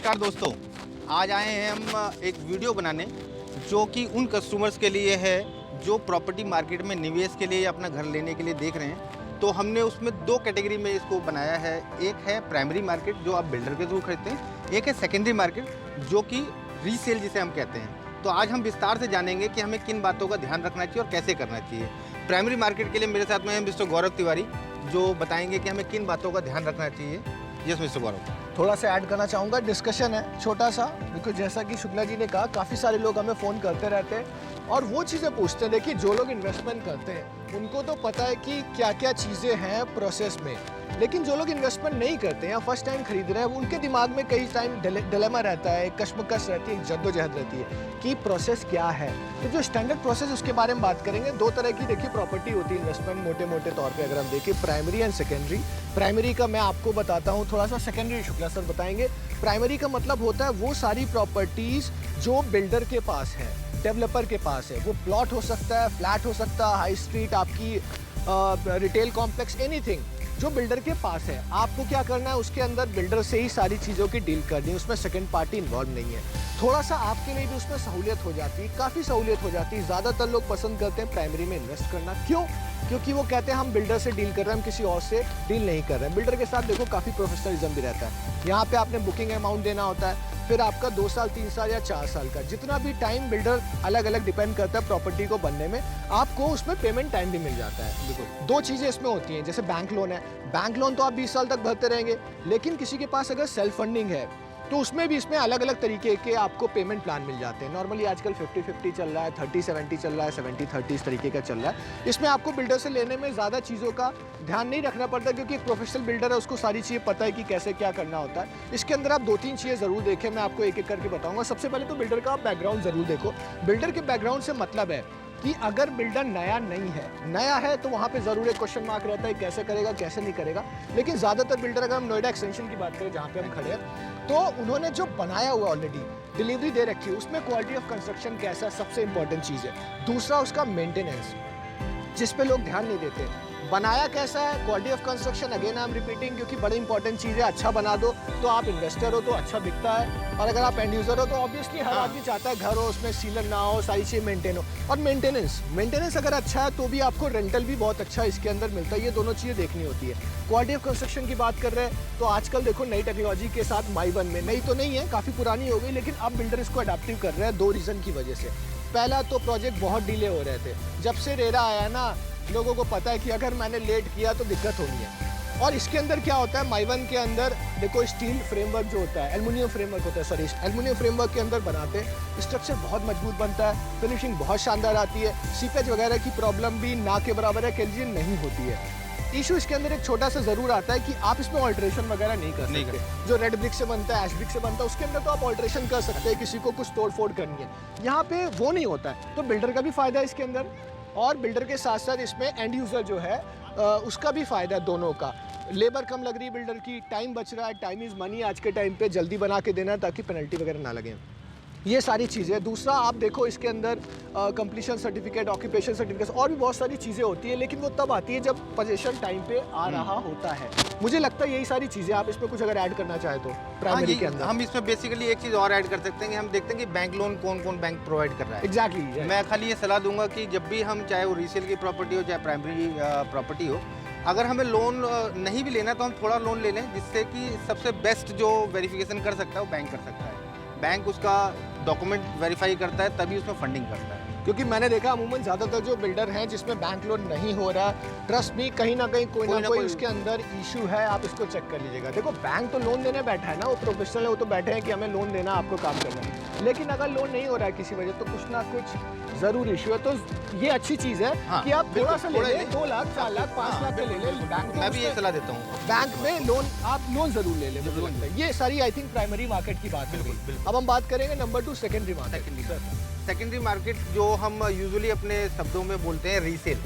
नमस्कार दोस्तों, आज आए हैं हम एक वीडियो बनाने जो कि उन कस्टमर्स के लिए है जो प्रॉपर्टी मार्केट में निवेश के लिए या अपना घर लेने के लिए देख रहे हैं। तो हमने उसमें दो कैटेगरी में इसको बनाया है। एक है प्राइमरी मार्केट जो आप बिल्डर के थ्रू खरीदते हैं, एक है सेकेंडरी मार्केट जो कि रीसेल जिसे हम कहते हैं। तो आज हम विस्तार से जानेंगे कि हमें किन बातों का ध्यान रखना चाहिए और कैसे करना चाहिए। प्राइमरी मार्केट के लिए मेरे साथ में है मिस्टर गौरव तिवारी जो बताएंगे कि हमें किन बातों का ध्यान रखना चाहिए। यस मिस्टर गौरव। थोड़ा सा ऐड करना चाहूँगा, डिस्कशन है छोटा सा, बिकॉज जैसा कि शुक्ला जी ने कहा काफ़ी सारे लोग हमें फ़ोन करते रहते हैं और वो चीज़ें पूछते हैं। देखिए, जो लोग इन्वेस्टमेंट करते हैं उनको तो पता है कि क्या क्या चीज़ें हैं प्रोसेस में, लेकिन जो लोग इन्वेस्टमेंट नहीं करते हैं या फर्स्ट टाइम खरीद रहे हैं उनके दिमाग में कई टाइम डिलेमा रहता है, कश्मकश रहती है, जद्दोजहद रहती है कि प्रोसेस क्या है। तो जो स्टैंडर्ड प्रोसेस उसके बारे में बात करेंगे। दो तरह की देखिए प्रॉपर्टी होती है इन्वेस्टमेंट मोटे मोटे तौर पे अगर हम देखें, प्राइमरी एंड सेकेंडरी। प्राइमरी का मैं आपको बताता हूँ थोड़ा सा, सेकेंडरी शुक्ला सर बताएंगे। प्राइमरी का मतलब होता है वो सारी प्रॉपर्टीज़ जो बिल्डर के पास है, डेवलपर के पास है। वो प्लॉट हो सकता है, फ्लैट हो सकता है, हाई स्ट्रीट, आपकी रिटेल कॉम्प्लेक्स, एनीथिंग जो बिल्डर के पास है। आपको क्या करना है, उसके अंदर बिल्डर से ही सारी चीज़ों की डील करनी है, उसमें सेकंड पार्टी इन्वॉल्व नहीं है। थोड़ा सा आपके लिए भी उसमें सहूलियत हो जाती है, काफ़ी सहूलियत हो जाती है। ज़्यादातर लोग पसंद करते हैं प्राइमरी में इन्वेस्ट करना। क्यों? क्योंकि वो कहते हैं हम बिल्डर से डील कर रहे हैं, हम किसी और से डील नहीं कर रहे हैं। बिल्डर के साथ देखो काफ़ी प्रोफेशनलिज्म भी रहता है। यहाँ पे आपने बुकिंग अमाउंट देना होता है, फिर आपका 2 साल 3 साल या 4 साल का जितना भी टाइम, बिल्डर अलग अलग डिपेंड करता है प्रॉपर्टी को बनने में, आपको उसमें पेमेंट टाइम भी मिल जाता है। बिल्कुल, दो चीज़ें इसमें होती हैं। जैसे बैंक लोन है, बैंक लोन तो आप 20 साल तक भरते रहेंगे, लेकिन किसी के पास अगर सेल्फ फंडिंग है तो उसमें भी इसमें अलग अलग तरीके के आपको पेमेंट प्लान मिल जाते हैं। नॉर्मली आजकल 50-50 चल रहा है, 30-70 चल रहा है, 70-30 इस तरीके का चल रहा है। इसमें आपको बिल्डर से लेने में ज़्यादा चीज़ों का ध्यान नहीं रखना पड़ता क्योंकि एक प्रोफेशनल बिल्डर है, उसको सारी चीज़ें पता है कि कैसे क्या करना होता है। इसके अंदर आप 2-3 चीज़ें ज़रूर देखें, मैं आपको एक एक करके बताऊँगा। सबसे पहले तो बिल्डर का बैकग्राउंड ज़रूर देखो। बिल्डर के बैकग्राउंड से मतलब है कि अगर बिल्डर नया नहीं है, नया है तो वहाँ पे ज़रूर एक क्वेश्चन मार्क रहता है, कैसे करेगा कैसे नहीं करेगा। लेकिन ज़्यादातर बिल्डर, अगर हम नोएडा एक्सटेंशन की बात करें जहाँ पे हम खड़े हैं, तो उन्होंने जो बनाया हुआ ऑलरेडी डिलीवरी दे रखी है, उसमें क्वालिटी ऑफ कंस्ट्रक्शन कैसा, सबसे इंपॉर्टेंट चीज़ है। दूसरा उसका मेंटेनेंस, जिस पे लोग ध्यान नहीं देते। बनाया कैसा है, quality of construction, again I am repeating क्योंकि बड़ी इंपॉर्टेंट चीज़ है। अच्छा बना दो तो आप इन्वेस्टर हो तो अच्छा बिकता है, और अगर आप एंड यूज़र हो तो ऑब्वियसली हर आदमी चाहता है घर हो, उसमें सीलन ना हो, सारी चीज़ मेंटेन हो। और मेंटेनेंस अगर अच्छा है तो भी आपको रेंटल भी बहुत अच्छा इसके अंदर मिलता है। ये दोनों चीज़ें देखनी होती है। क्वालिटी ऑफ कंस्ट्रक्शन की बात कर रहे हैं तो आजकल देखो नई टेक्नोलॉजी के साथ माई-1 में, नई तो नहीं है, काफ़ी पुरानी हो गई, लेकिन अब बिल्डर इसको अडेप्टिव कर रहे हैं 2 रीज़न की वजह से। पहला तो प्रोजेक्ट बहुत डिले हो रहे थे, जब से रेरा आया ना, लोगों को पता है कि अगर मैंने लेट किया तो दिक्कत होनी है। और इसके अंदर क्या होता है, माई-1 के अंदर देखो स्टील फ्रेमवर्क जो होता है, एल्युमिनियम फ्रेमवर्क होता है, सॉरी एल्युमिनियम फ्रेमवर्क के अंदर बनाते हैं, स्ट्रक्चर बहुत मजबूत बनता है, फिनिशिंग बहुत शानदार आती है, सीपेज वगैरह की प्रॉब्लम भी ना के बराबर है, कह लीजिए नहीं होती है। इशू इसके अंदर एक छोटा सा जरूर आता है कि आप इसमें ऑल्ट्रेशन वगैरह नहीं कर सकते। जो रेड ब्रिक से बनता है, एश ब्रिक से बनता है, उसके अंदर तो आप ऑल्ट्रेशन कर सकते हैं, किसी को कुछ तोड़ फोड़ करनी है। यहाँ पे वो नहीं होता है, तो बिल्डर का भी फायदा है इसके अंदर, और बिल्डर के साथ साथ इसमें एंड यूज़र जो है उसका भी फ़ायदा है, दोनों का। लेबर कम लग रही है बिल्डर की, टाइम बच रहा है, टाइम इज़ मनी आज के टाइम पे, जल्दी बना के देना ताकि पेनल्टी वगैरह ना लगे। ये सारी चीज़ें। दूसरा आप देखो इसके अंदर कंप्लीशन सर्टिफिकेट, ऑक्यूपेशन सर्टिफिकेट और भी बहुत सारी चीज़ें होती है, लेकिन वो तब आती है जब पोजीशन टाइम पे आ रहा होता है। मुझे लगता है यही सारी चीज़ें। आप इसमें कुछ अगर ऐड करना चाहे तो प्राइमरी के अंदर हम इसमें बेसिकली एक चीज़ और ऐड कर सकते हैं कि हम देखते हैं कि बैंक लोन कौन कौन बैंक प्रोवाइड कर रहा है। एग्जैक्टली। मैं खाली ये सलाह दूंगा कि जब भी हम, चाहे वो रीसेल की प्रॉपर्टी हो चाहे प्राइमरी प्रॉपर्टी हो, अगर हमें लोन नहीं भी लेना तो हम थोड़ा लोन ले लें, जिससे कि सबसे बेस्ट जो वेरिफिकेशन कर सकता है वो बैंक कर सकता है। बैंक उसका डॉक्यूमेंट वेरीफाई करता है, तभी उसमें फंडिंग करता है। क्योंकि मैंने देखा अमूमन ज़्यादातर जो बिल्डर हैं जिसमें बैंक लोन नहीं हो रहा, ट्रस्ट मी कहीं ना कहीं कोई ना कोई उसके अंदर इशू है। आप इसको चेक कर लीजिएगा। देखो बैंक तो लोन देने बैठा है ना, वो प्रोफेशनल है, वो तो बैठे हैं कि हमें लोन देना, आपको काम करना है। लेकिन अगर लोन नहीं हो रहा है किसी वजह तो कुछ ना कुछ ज़रूर इशू है। तो ये अच्छी चीज़ है कि आप थोड़ा सा ले लें, 2 लाख 4 लाख 5 लाख के ले लें बैंक। मैं भी ये सलाह देता हूँ, बैंक में लोन, आप लोन ज़रूर ले लें। ये सारी आई थिंक प्राइमरी मार्केट की बात है। अब हम बात करेंगे number 2 secondary market. Secondary market जो हम यूजुअली अपने शब्दों में बोलते हैं रीसेल।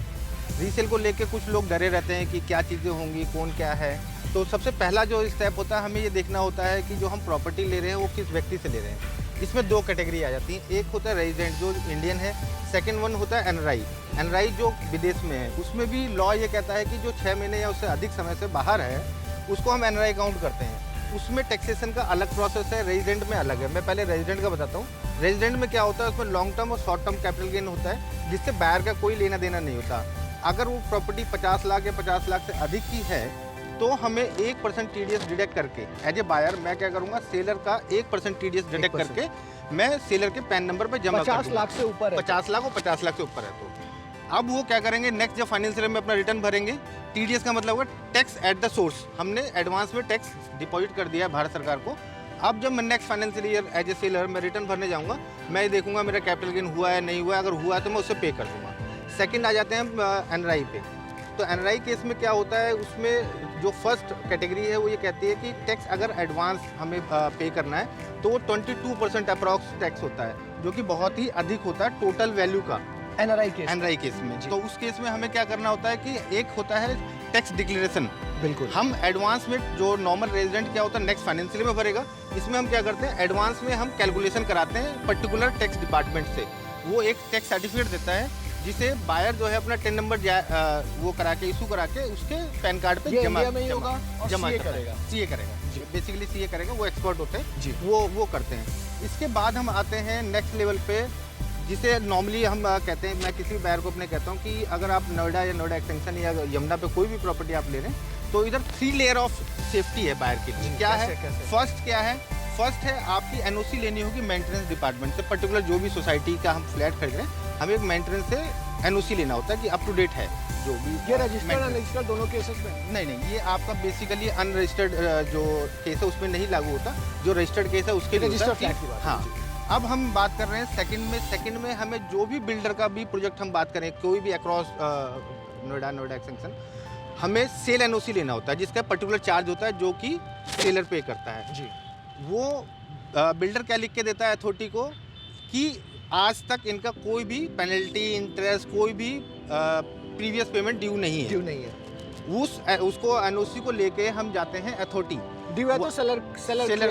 रीसेल को लेके कुछ लोग डरे रहते हैं कि क्या चीज़ें होंगी, कौन क्या है। तो सबसे पहला जो स्टेप होता है, हमें ये देखना होता है कि जो हम प्रॉपर्टी ले रहे हैं वो किस व्यक्ति से ले रहे हैं। इसमें 2 कैटेगरी आ जाती हैं। एक होता है रेजिडेंट जो इंडियन है, सेकंड वन होता है एनआरआई। एनआरआई जो विदेश में है, उसमें भी लॉ ये कहता है कि जो 6 महीने या उससे अधिक समय से बाहर है उसको हम एनआरआई काउंट करते हैं। उसमें टैक्सेशन का अलग प्रोसेस है, रेजिडेंट में अलग है। मैं पहले रेजिडेंट का बताता हूँ। रेजिडेंट में क्या होता है, उसमें लॉन्ग टर्म और शॉर्ट टर्म कैपिटल गेन होता है, जिससे बायर का कोई लेना देना नहीं होता। अगर वो प्रॉपर्टी 50 लाख या 50 लाख से अधिक की है तो हमें 1% TDS डिडक्ट करके एज ए बायर मैं क्या करूँगा, सेलर का 1% TDS डिडक्ट करके मैं सेलर के पैन नंबर पर जमा कर 50 लाख से ऊपर है, 50 लाख और 50 लाख से ऊपर है तो अब वो क्या करेंगे, नेक्स्ट जब फाइनेंशियल में अपना रिटर्न भरेंगे, TDS का मतलब होगा टैक्स एट द सोर्स। हमने एडवांस में टैक्स डिपॉजिट कर दिया है भारत सरकार को। अब जब मैं next financial year as a seller मैं रिटर्न भरने जाऊंगा, मैं ये देखूंगा मेरा कैपिटल गेन हुआ है नहीं हुआ है। अगर हुआ है तो मैं उसे पे कर दूंगा। सेकंड आ जाते हैं NRI पे। तो NRI केस में क्या होता है, उसमें जो फर्स्ट कैटेगरी है वो ये कहती है कि टैक्स अगर एडवांस हमें पे करना है तो वो 22% अप्रॉक्स टैक्स होता है, जो कि बहुत ही अधिक होता है टोटल वैल्यू का NRI केस में। तो उस केस में हमें क्या करना होता है कि एक होता है टैक्स डिक्लेरेशन। बिल्कुल हम एडवांस में जो नॉर्मल रेजिडेंट क्या होता है नेक्स्ट फाइनेंशियल में भरेगा, इसमें हम क्या करते हैं एडवांस में हम कैलकुलेशन कराते हैं पर्टिकुलर टैक्स डिपार्टमेंट से। वो एक टैक्स सर्टिफिकेट देता है जिसे बायर जो है अपना 10 नंबर वो करा के इशू करा के उसके पैन कार्ड पे जमा करेगा। CA करेगा, बेसिकली CA करेगा, वो एक्सपर्ट होते हैं वो करते हैं। इसके बाद हम आते हैं नेक्स्ट लेवल पे, जिसे नॉर्मली हम कहते हैं, मैं किसी भी बायर को अपने कहता हूँ कि अगर आप नोएडा या नोएडा एक्सटेंशन या यमुना पे कोई भी प्रॉपर्टी आप ले रहे हैं तो इधर 3 लेयर ऑफ सेफ्टी है बायर के लिए। क्या है, फर्स्ट क्या है, फर्स्ट है आपकी NOC लेनी होगी मेंटेनेंस डिपार्टमेंट से। पर्टिकुलर जो भी सोसाइटी का हम फ्लैट खरीद रहे हैं, हमें एक मेंटेनेंस से NOC लेना होता है कि अप टू डेट है जो भी। ये रजिस्टर्ड अनरजिस्टर्ड दोनों केसेस में नहीं, ये आपका बेसिकली अनरजिस्टर्ड जो केस है उसमें नहीं लागू होता, जो रजिस्टर्ड केस है उसके लिए रजिस्टर्ड फ्लैट की बात। हाँ, अब हम बात कर रहे हैं सेकंड में हमें जो भी बिल्डर का भी प्रोजेक्ट हम बात करें, कोई भी अक्रॉस नोएडा एक्सटेंशन, हमें सेल NOC लेना होता है, जिसका पर्टिकुलर चार्ज होता है जो कि सेलर पे करता है जी। वो बिल्डर क्या लिख के देता है अथॉरिटी को कि आज तक इनका कोई भी पेनल्टी इंटरेस्ट कोई भी प्रीवियस पेमेंट ड्यू नहीं है। उसको NOC को लेके हम जाते हैं अथॉरिटी। ड्यू है तो सेलर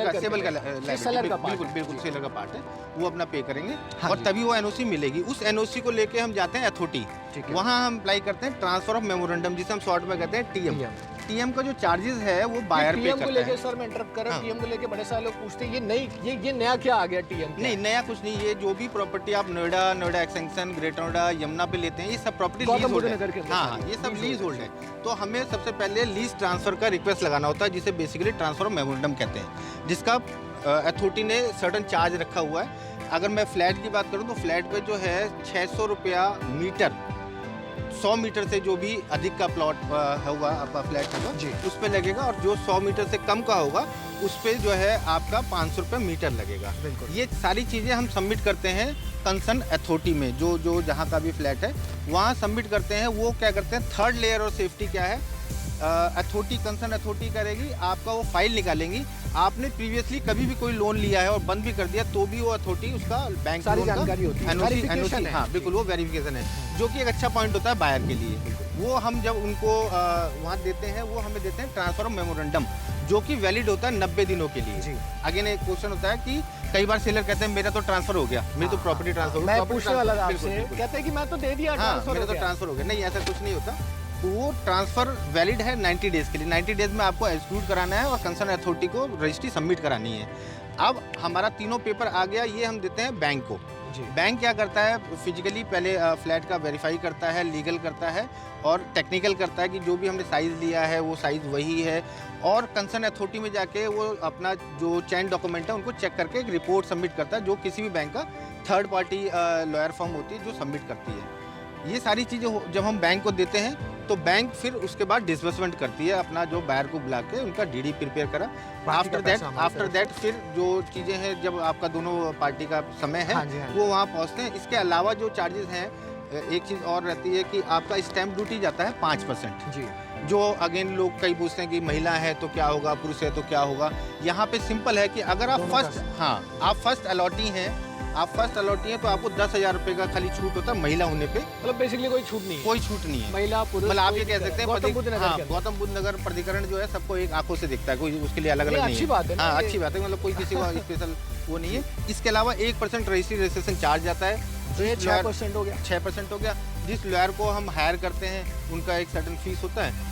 का बिल्कुल सेलर का पार्ट है, वो अपना पे करेंगे और तभी वो NOC मिलेगी। उस NOC को लेके हम जाते हैं अथॉरिटी, वहाँ हम अप्लाई करते हैं ट्रांसफर ऑफ मेमोरेंडम, जिसे हम शॉर्ट में कहते हैं TM का जो चार्जेस है वो बायर पे करता है। को लेके सर मैं इंटरप्ट कर रहा हूं, TM को लेके बड़े सारे लोग पूछते हैं ये नया क्या आ गया TM? नहीं, नया कुछ नहीं। ये जो भी प्रॉपर्टी आप नोएडा एक्सटेंशन, ग्रेटर नोएडा, यमुना पे लेते हैं, ये सब प्रॉपर्टी लीज होल्ड है। हाँ, ये सब लीज होल्ड है। तो हमें सबसे पहले लीज ट्रांसफर का रिक्वेस्ट लगाना होता है, जिसे बेसिकली ट्रांसफर ऑफ मेमोरेंडम कहते हैं, जिसका अथॉरिटी ने सर्टन चार्ज रखा हुआ है। अगर मैं फ्लैट की बात करूँ तो फ्लैट पे जो है 600 रुपया मीटर, 100 मीटर से जो भी अधिक का प्लॉट होगा आपका फ्लैट होगा उस पर लगेगा, और जो 100 मीटर से कम का होगा उस पर जो है आपका 500 रुपये मीटर लगेगा। ये सारी चीज़ें हम सबमिट करते हैं कंसर्न अथॉरिटी में, जो जहाँ का भी फ्लैट है वहाँ सबमिट करते हैं। वो क्या करते हैं, थर्ड लेयर और सेफ्टी क्या है, अथॉरिटी कंसर्न अथॉरिटी करेगी, आपका वो फाइल निकालेंगी। आपने प्रीवियसली कभी भी कोई लोन लिया है और बंद भी कर दिया तो भी वो अथॉरिटी उसका बैंक सारी जानकारी होती है, NOC हाँ बिल्कुल, वो वेरिफिकेशन है, जो कि एक अच्छा पॉइंट होता है बायर के लिए। वो हम जब उनको वहाँ देते हैं, वो हमें देते हैं ट्रांसफर ऑफ मेमोरेंडम, जो कि वैलिड होता है 90 दिनों के लिए। अगेन एक क्वेश्चन होता है कि कई बार सेलर कहते हैं मेरा तो ट्रांसफर हो गया, मेरी तो प्रॉपर्टी ट्रांसफर हो गया, मैं पूछने वाला था आपसे, कहते हैं कि मैं तो दे दिया, मेरा तो ट्रांसफर हो गया। नहीं, ऐसा कुछ नहीं होता। तो वो ट्रांसफर वैलिड है 90 डेज़ के लिए। 90 डेज़ में आपको एक्सक्लूड कराना है और कंसर्न अथॉरिटी को रजिस्ट्री सबमिट करानी है। अब हमारा तीनों पेपर आ गया, ये हम देते हैं बैंक को। बैंक क्या करता है, फिजिकली पहले फ्लैट का वेरीफाई करता है, लीगल करता है और टेक्निकल करता है कि जो भी हमने साइज़ लिया है वो साइज़ वही है, और कंसर्न अथॉरिटी में जाके वो अपना जो चैन डॉक्यूमेंट है उनको चेक करके एक रिपोर्ट सबमिट करता है, जो किसी भी बैंक का थर्ड पार्टी लॉयर फर्म होती है जो सबमिट करती है। ये सारी चीज़ें जब हम बैंक को देते हैं तो बैंक फिर उसके बाद डिसबर्समेंट करती है, अपना जो बायर को बुला के उनका DD प्रिपेयर करा। आफ्टर दैट फिर जो चीज़ें हैं, जब आपका दोनों पार्टी का समय है वो वहाँ पहुँचते हैं। इसके अलावा जो चार्जेस हैं, एक चीज़ और रहती है कि आपका स्टैम्प ड्यूटी जाता है 5% जी, जो अगेन लोग कई पूछते हैं कि महिला है तो क्या होगा, पुरुष है तो क्या होगा। यहाँ पे सिंपल है कि अगर आप फर्स्ट अलॉटी हैं, तो आपको 10,000 रुपये का खाली छूट होता है महिला होने पे। मतलब बेसिकली कोई छूट नहीं है, कोई छूट नहीं है, महिला पुरुष। मतलब आप ये कह सकते हैं गौतम बुद्ध नगर प्राधिकरण जो है सबको एक आंखों से दिखता है, कोई उसके लिए अलग अलग नहीं है। अच्छी बात है, हाँ अच्छी बात है, मतलब कोई किसी को स्पेशल वो नहीं है। इसके अलावा 1% रजिस्ट्रेशन चार्ज आता है, 6% हो गया। 6% हो गया। जिस लॉयर को हम हायर करते हैं उनका एक सर्टेन फीस होता है।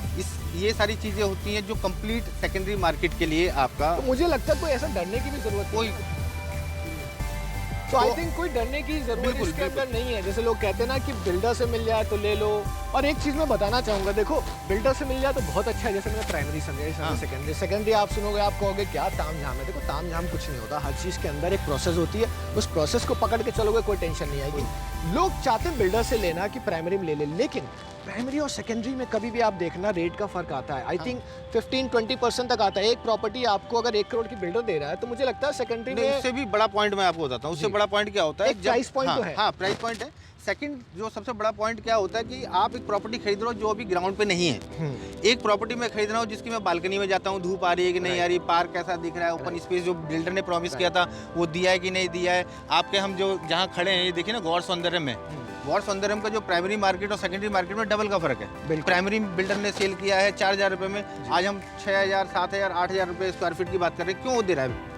ये सारी चीज़ें होती हैं जो कंप्लीट सेकेंडरी मार्केट के लिए आपका तो मुझे लगता है कोई ऐसा डरने की भी जरूरत कोई तो आई थिंक कोई डरने की जरूरत बिल्कुल, इसके अंदर नहीं है। जैसे लोग कहते हैं ना कि बिल्डर से मिल जाए तो ले लो। और एक चीज़ मैं बताना चाहूँगा, देखो बिल्डर से मिल जाए तो बहुत अच्छा है। जैसे मैंने प्राइमरी समझा, हाँ। सेकेंडरी आप सुनोगे आप कहोगे क्या ताम झाम है। देखो ताम झाम कुछ नहीं होता, हर चीज़ के अंदर एक प्रोसेस होती है। उस प्रोसेस को पकड़ के चलोगे कोई टेंशन नहीं आएगी। लोग चाहते हैं बिल्डर से लेना कि प्राइमरी में ले ले, लेकिन प्राइमरी और सेकेंडरी में कभी भी आप देखना रेट का फर्क आता है। आई थिंक 15-20% तक आता है। एक प्रॉपर्टी आपको अगर 1 करोड़ की बिल्डर दे रहा है तो मुझे लगता है सेकेंडरी नहीं, में उससे भी बड़ा पॉइंट मैं आपको बताता हूँ। उससे जी। बड़ा पॉइंट क्या होता है, एक प्राइस पॉइंट हाँ, तो है। हाँ, प्राइस पॉइंट है। सेकंड जो सबसे बड़ा पॉइंट क्या होता है कि आप एक प्रॉपर्टी खरीद रहे हो जो अभी ग्राउंड पे नहीं है। एक प्रॉपर्टी में खरीद रहा हूँ जिसकी मैं बालकनी में जाता हूँ, धूप आ रही है कि नहीं आ रही, पार्क कैसा दिख रहा है, ओपन स्पेस जो बिल्डर ने प्रॉमिस किया था वो दिया है कि नहीं दिया है। आपके हम जो जहाँ खड़े हैं ये देखिए ना, गौर सौंदर्य में, गौर सौंदर्य का जो प्राइमरी मार्केट और सेकेंडरी मार्केट में डबल का फर्क है। प्राइमरी बिल्डर ने सेल किया है 4,000 रुपये में, आज हम 6,000, 7,000, 8,000 रुपये स्क्वायर फीट की बात कर रहे हैं। क्यों दे रहा है?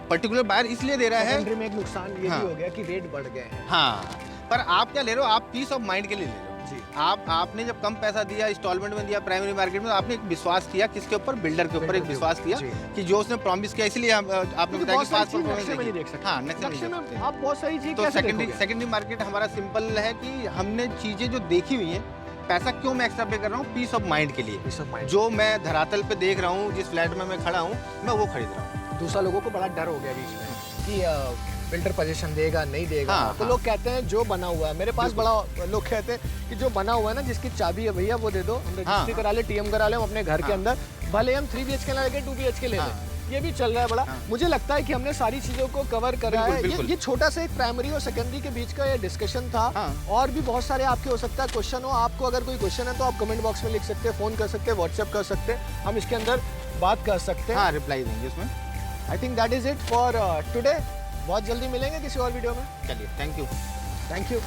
पर्टिकुलर बायर इसलिए दे रहा है। सेकेंडरी में एक नुकसान ये हाँ। भी हो गया कि रेट बढ़ गए हैं। हाँ, पर आप क्या ले रहे हो? आप पीस ऑफ माइंड के लिए ले रहे हो। जी। आपने जब कम पैसा दिया, इंस्टॉलमेंट में दिया प्राइमरी मार्केट में, तो आपने एक विश्वास किया किसके ऊपर? बिल्डर के ऊपर एक विश्वास किया जी। कि जो उसने प्रॉमिस किया, इसलिए आपने बताया कि पास नक्शे में नहीं देख सकते। हाँ, नक्शे में नक्शे नहीं में देख आप बहुत सारी चीज तो कैसे सेकेंडरी देखोगे? सेकेंडरी मार्केट हमारा सिंपल है कि हमने चीज़ें जो देखी हुई हैं, पैसा क्यों मैं एक्स्ट्रा पे कर रहा हूँ? पीस ऑफ माइंड के लिए। Peace of mind। जो मैं धरातल पे देख रहा हूँ, जिस फ्लैट में मैं खड़ा हूँ, मैं वो खरीद रहा हूँ। दूसरा लोगों को बड़ा डर हो गया बीच में कि बिल्डर पोजीशन देगा नहीं देगा। हाँ, तो हाँ। लोग कहते हैं जो बना हुआ है, मेरे पास बड़ा लोग कहते हैं कि जो बना हुआ है ना, जिसकी चाबी है भैया वो दे दो, हम रजिस्ट्री करा ले, टीएम करा ले, हम अपने घर के हाँ। अंदर भले हम 3 BHK ना लेके 2 BHK ले लें। ये भी चल रहा है बड़ा। हाँ। मुझे लगता है कि हमने सारी चीज़ों को कवर करा है। बिल्कुल। ये छोटा सा एक प्राइमरी और सेकेंडरी के बीच का ये डिस्कशन था। हाँ। और भी बहुत सारे आपके हो सकता है क्वेश्चन हो। आपको अगर कोई क्वेश्चन है तो आप कमेंट बॉक्स में लिख सकते हैं, फ़ोन कर सकते हैं, व्हाट्सएप कर सकते हैं, हम इसके अंदर बात कर सकते हैं। हाँ, रिप्लाई देंगे इसमें। I think that is it for today. बहुत जल्दी मिलेंगे किसी और वीडियो में। चलिए, थैंक यू। Thank you.